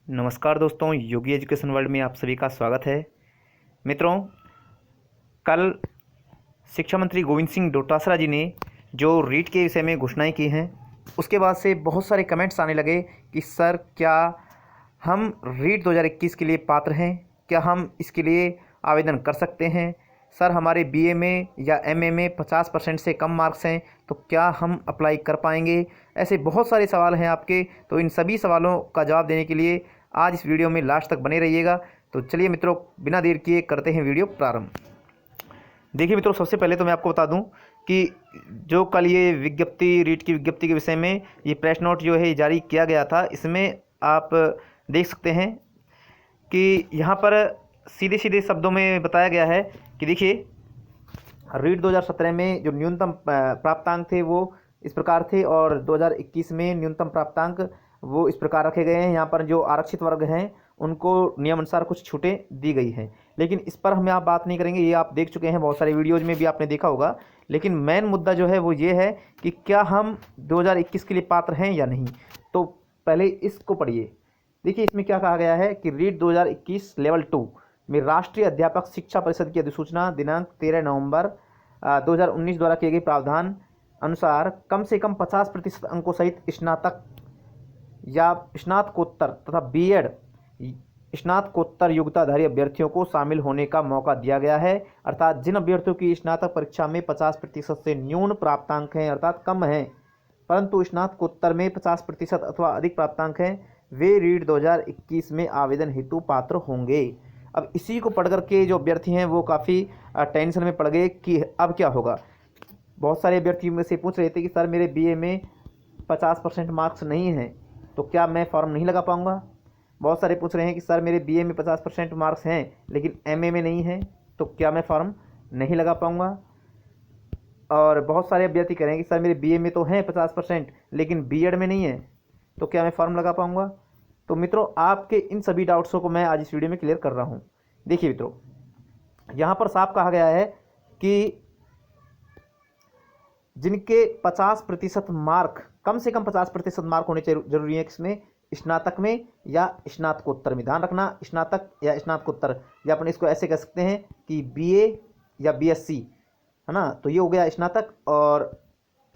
नमस्कार दोस्तों, योगी education world में आप सभी का स्वागत है। मित्रों, कल शिक्षा मंत्री गोविंद सिंह डोटासरा जी ने जो रीट के विषय में घोषणाएं की हैं, उसके बाद से बहुत सारे कमेंट्स आने लगे कि सर क्या हम रीट 2021 के लिए पात्र हैं, क्या हम इसके लिए आवेदन कर सकते हैं। सर हमारे बीए में या एमए में 50% से कम मार्क्स हैं, तो क्या हम अप्लाई कर पाएंगे। ऐसे बहुत सारे सवाल हैं आपके, तो इन सभी सवालों का जवाब देने के लिए आज इस वीडियो में लास्ट तक बने रहिएगा। तो चलिए मित्रों, बिना देर किए करते हैं वीडियो प्रारंभ। देखिए मित्रों, सबसे पहले तो मैं आपको बता दूं कि जो कल ये विज्ञप्ति, रीट की विज्ञप्ति के विषय में ये प्रेस नोट जो है जारी किया गया था, इसमें आप देख सकते हैं कि यहाँ पर सीधे सीधे शब्दों में बताया गया है कि देखिए, रीट 2017 में जो न्यूनतम प्राप्तांक थे वो इस प्रकार थे और 2021 में न्यूनतम प्राप्तांक वो इस प्रकार रखे गए हैं। यहाँ पर जो आरक्षित वर्ग हैं उनको नियमानुसार कुछ छूटें दी गई हैं, लेकिन इस पर हम यहाँ बात नहीं करेंगे। ये आप देख चुके हैं, बहुत सारे वीडियोज़ में भी आपने देखा होगा। लेकिन मेन मुद्दा जो है वो ये है कि क्या हम 2021 के लिए पात्र हैं या नहीं। तो पहले इसको पढ़िए। देखिए, इसमें क्या कहा गया है कि रीट 2021 लेवल 2 में राष्ट्रीय अध्यापक शिक्षा परिषद की अधिसूचना दिनांक 13 नवंबर 2019 द्वारा किए गए प्रावधान अनुसार कम से कम 50% अंकों सहित स्नातक या स्नातकोत्तर तथा बीएड स्नातकोत्तर योग्यताधारी अभ्यर्थियों को शामिल होने का मौका दिया गया है। अर्थात जिन अभ्यर्थियों की स्नातक परीक्षा में 50% से न्यून प्राप्तांक हैं, अर्थात कम हैं, परंतु स्नातकोत्तर में 50% अथवा अधिक प्राप्तांक हैं, वे रीट 2021 में आवेदन हेतु पात्र होंगे। अब इसी को पढ़ करके जो अभ्यर्थी हैं वो काफ़ी टेंशन में पड़ गए कि अब क्या होगा। बहुत सारे अभ्यर्थी में से पूछ रहे थे कि सर मेरे बीए में 50% मार्क्स नहीं हैं, तो क्या मैं फॉर्म नहीं लगा पाऊंगा। बहुत सारे पूछ रहे हैं कि सर मेरे बीए में 50% मार्क्स हैं लेकिन एमए में नहीं है, तो क्या मैं फॉर्म नहीं लगा पाऊंगा। और बहुत सारे अभ्यर्थी कह रहे हैं कि सर मेरे बीए में तो हैं 50% लेकिन बीएड में नहीं है, तो क्या मैं फॉर्म लगा पाऊंगा। तो मित्रों, आपके इन सभी डाउट्सों को मैं आज इस वीडियो में क्लियर कर रहा हूँ। देखिए मित्रों, यहाँ पर साफ कहा गया है कि जिनके 50% मार्क, कम से कम 50% मार्क होने जरूरी है, किसमें, स्नातक में या स्नातकोत्तर में। ध्यान रखना, स्नातक या स्नातकोत्तर, या अपन इसको ऐसे कह सकते हैं कि बीए या बीएससी, है ना। तो ये हो गया स्नातक, और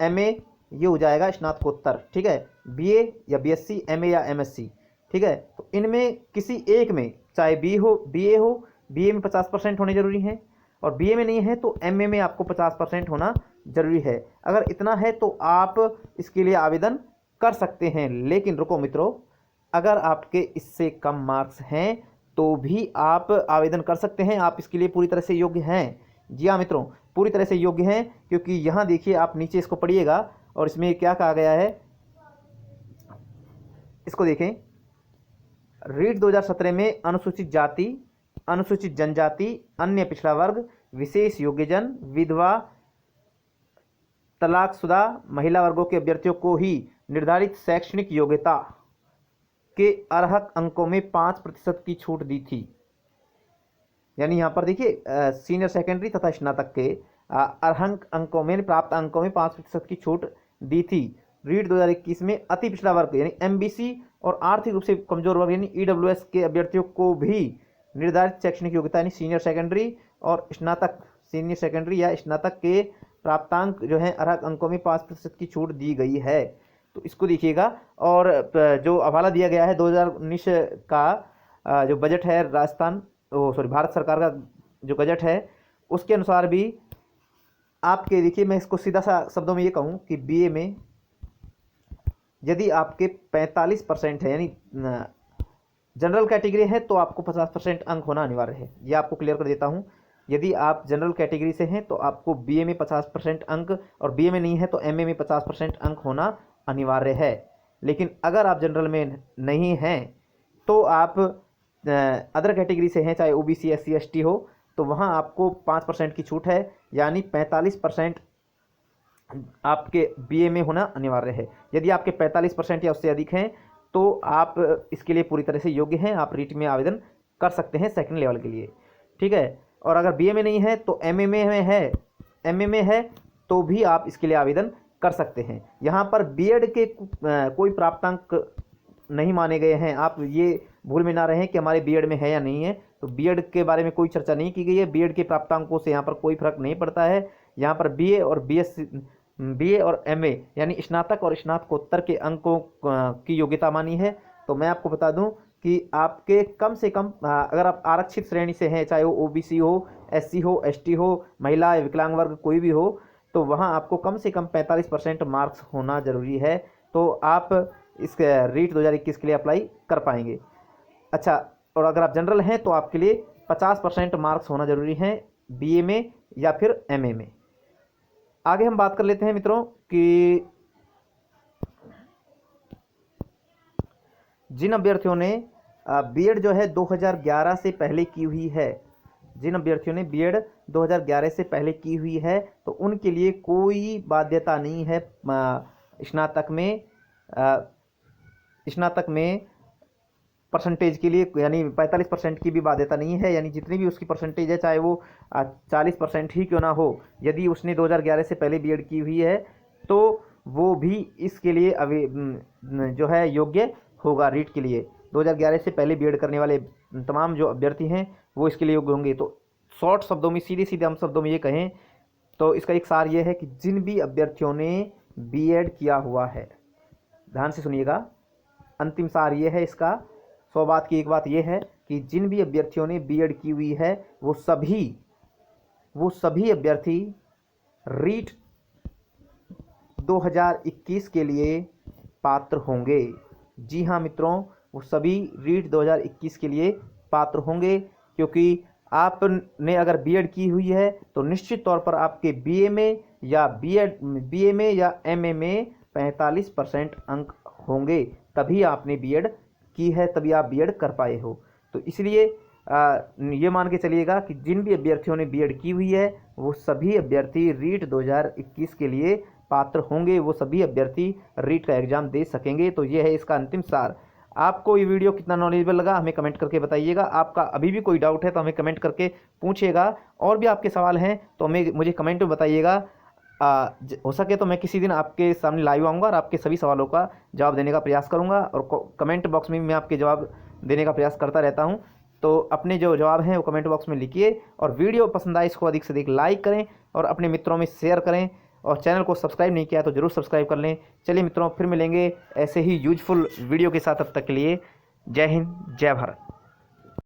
एमए ये हो जाएगा स्नातकोत्तर, ठीक है। बीए या बीएससी, एमए या एमएससी, ठीक है। तो इनमें किसी एक में, चाहे बीए हो, बीए में 50% होने जरूरी है, और बीए में नहीं है तो एमए में आपको 50% होना जरूरी है। अगर इतना है तो आप इसके लिए आवेदन कर सकते हैं। लेकिन रुको मित्रों, अगर आपके इससे कम मार्क्स हैं तो भी आप आवेदन कर सकते हैं। आप इसके लिए पूरी तरह से योग्य हैं। जी हाँ मित्रों, पूरी तरह से योग्य हैं, क्योंकि यहाँ देखिए, आप नीचे इसको पढ़िएगा और इसमें क्या कहा गया है, इसको देखें। रीट 2017 में अनुसूचित जाति, अनुसूचित जनजाति, अन्य पिछड़ा वर्ग, विशेष योग्यजन, विधवा, तलाकशुदा महिला वर्गों के अभ्यर्थियों को ही निर्धारित शैक्षणिक योग्यता के अर्हक अंकों में 5% की छूट दी थी। यानी यहाँ पर देखिए, सीनियर सेकेंडरी तथा स्नातक के अर्हक अंकों में, प्राप्त अंकों में 5% की छूट दी थी। रीट 2021 में अति पिछड़ा वर्ग यानी एमबीसी और आर्थिक रूप से कमजोर वर्ग यानी ईडब्ल्यूएस के अभ्यर्थियों को भी निर्धारित शैक्षणिक योग्यता यानी सीनियर सेकेंडरी और स्नातक, सीनियर सेकेंडरी या स्नातक के प्राप्तांक जो है अर्हक अंकों में 5% की छूट दी गई है। तो इसको देखिएगा। और जो हवाला दिया गया है 2019 का जो बजट है, भारत सरकार का जो बजट है, उसके अनुसार भी आपके, देखिए मैं इसको सीधा सा शब्दों में ये कहूँ कि बीए में यदि आपके 45% है, यानी जनरल कैटेगरी है, तो आपको 50% अंक होना अनिवार्य है। ये आपको क्लियर कर देता हूँ। यदि आप जनरल कैटेगरी से हैं तो आपको बीए में 50% अंक, और बीए में नहीं है तो एमए में 50% अंक होना अनिवार्य है। लेकिन अगर आप जनरल में नहीं हैं तो आप अदर कैटेगरी से हैं, चाहे ओबीसी, एससी, एसटी हो, तो वहाँ आपको 5% की छूट है, यानी 45% आपके बीए में होना अनिवार्य है। यदि आपके 45% या उससे अधिक हैं तो आप इसके लिए पूरी तरह से योग्य हैं, आप रीट में आवेदन कर सकते हैं सेकंड लेवल के लिए, ठीक है। और अगर बीए में नहीं है तो एमए में है, एमए में है तो भी आप इसके लिए आवेदन कर सकते हैं। यहाँ पर बीएड के कोई प्राप्तांक नहीं माने गए हैं। आप ये भूल में ना रहें कि हमारे बीएड में है या नहीं है। तो बीएड के बारे में कोई चर्चा नहीं की गई है। बीएड के प्राप्तांकों से यहाँ पर कोई फर्क नहीं पड़ता है। यहाँ पर बीए और बीए और एमए यानी स्नातक और स्नातकोत्तर के अंकों की योग्यता मानी है। तो मैं आपको बता दूं कि आपके कम से कम अगर आप आरक्षित श्रेणी से हैं, चाहे वो ओबीसी हो, एससी हो, एसटी हो, महिला, विकलांग वर्ग कोई भी हो, तो वहाँ आपको कम से कम 45% मार्क्स होना ज़रूरी है। तो आप इस रीट 2021 के लिए अप्लाई कर पाएंगे। अच्छा, और अगर आप जनरल हैं तो आपके लिए 50% मार्क्स होना ज़रूरी है बीए में या फिर एमए में। आगे हम बात कर लेते हैं मित्रों कि जिन अभ्यर्थियों ने बीएड जो है 2011 से पहले की हुई है, जिन अभ्यर्थियों ने बीएड 2011 से पहले की हुई है, तो उनके लिए कोई बाध्यता नहीं है स्नातक में परसेंटेज के लिए, यानी 45% की भी बाध्यता नहीं है। यानी जितनी भी उसकी परसेंटेज है, चाहे वो 40% ही क्यों ना हो, यदि उसने 2011 से पहले बीएड की हुई है तो वो भी इसके लिए अभी जो है योग्य होगा। रीट के लिए 2011 से पहले बीएड करने वाले तमाम जो अभ्यर्थी हैं वो इसके लिए योग्य होंगे। तो शॉर्ट शब्दों में, सीधे सीधे हम शब्दों में ये कहें तो इसका एक सार ये है कि जिन भी अभ्यर्थियों ने बीएड किया हुआ है, ध्यान से सुनिएगा, अंतिम सार ये है इसका, 100 बात की एक बात ये है कि जिन भी अभ्यर्थियों ने बीएड की हुई है वो सभी अभ्यर्थी रीट 2021 के लिए पात्र होंगे। जी हाँ मित्रों, वो सभी रीट 2021 के लिए पात्र होंगे, क्योंकि आपने अगर बीएड की हुई है तो निश्चित तौर पर आपके बीए में या एमए में 45% अंक होंगे, तभी आपने बीएड की है, तभी आप बीएड कर पाए हो। तो इसलिए ये मान के चलिएगा कि जिन भी अभ्यर्थियों ने बीएड की हुई है वो सभी अभ्यर्थी रीट 2021 के लिए पात्र होंगे, वो सभी अभ्यर्थी रीट का एग्ज़ाम दे सकेंगे। तो ये है इसका अंतिम सार। आपको ये वीडियो कितना नॉलेजेबल लगा हमें कमेंट करके बताइएगा। आपका अभी भी कोई डाउट है तो हमें कमेंट करके पूछिएगा, और भी आपके सवाल हैं तो मुझे कमेंट में बताइएगा। हो सके तो मैं किसी दिन आपके सामने लाइव आऊँगा और आपके सभी सवालों का जवाब देने का प्रयास करूँगा, और कमेंट बॉक्स में भी मैं आपके जवाब देने का प्रयास करता रहता हूँ। तो अपने जो जवाब हैं वो कमेंट बॉक्स में लिखिए, और वीडियो पसंद आए इसको अधिक से अधिक लाइक करें और अपने मित्रों में शेयर करें, और चैनल को सब्सक्राइब नहीं किया तो ज़रूर सब्सक्राइब कर लें। चलिए मित्रों, फिर मिलेंगे ऐसे ही यूजफुल वीडियो के साथ। तब तक के लिए जय हिंद, जय भारत।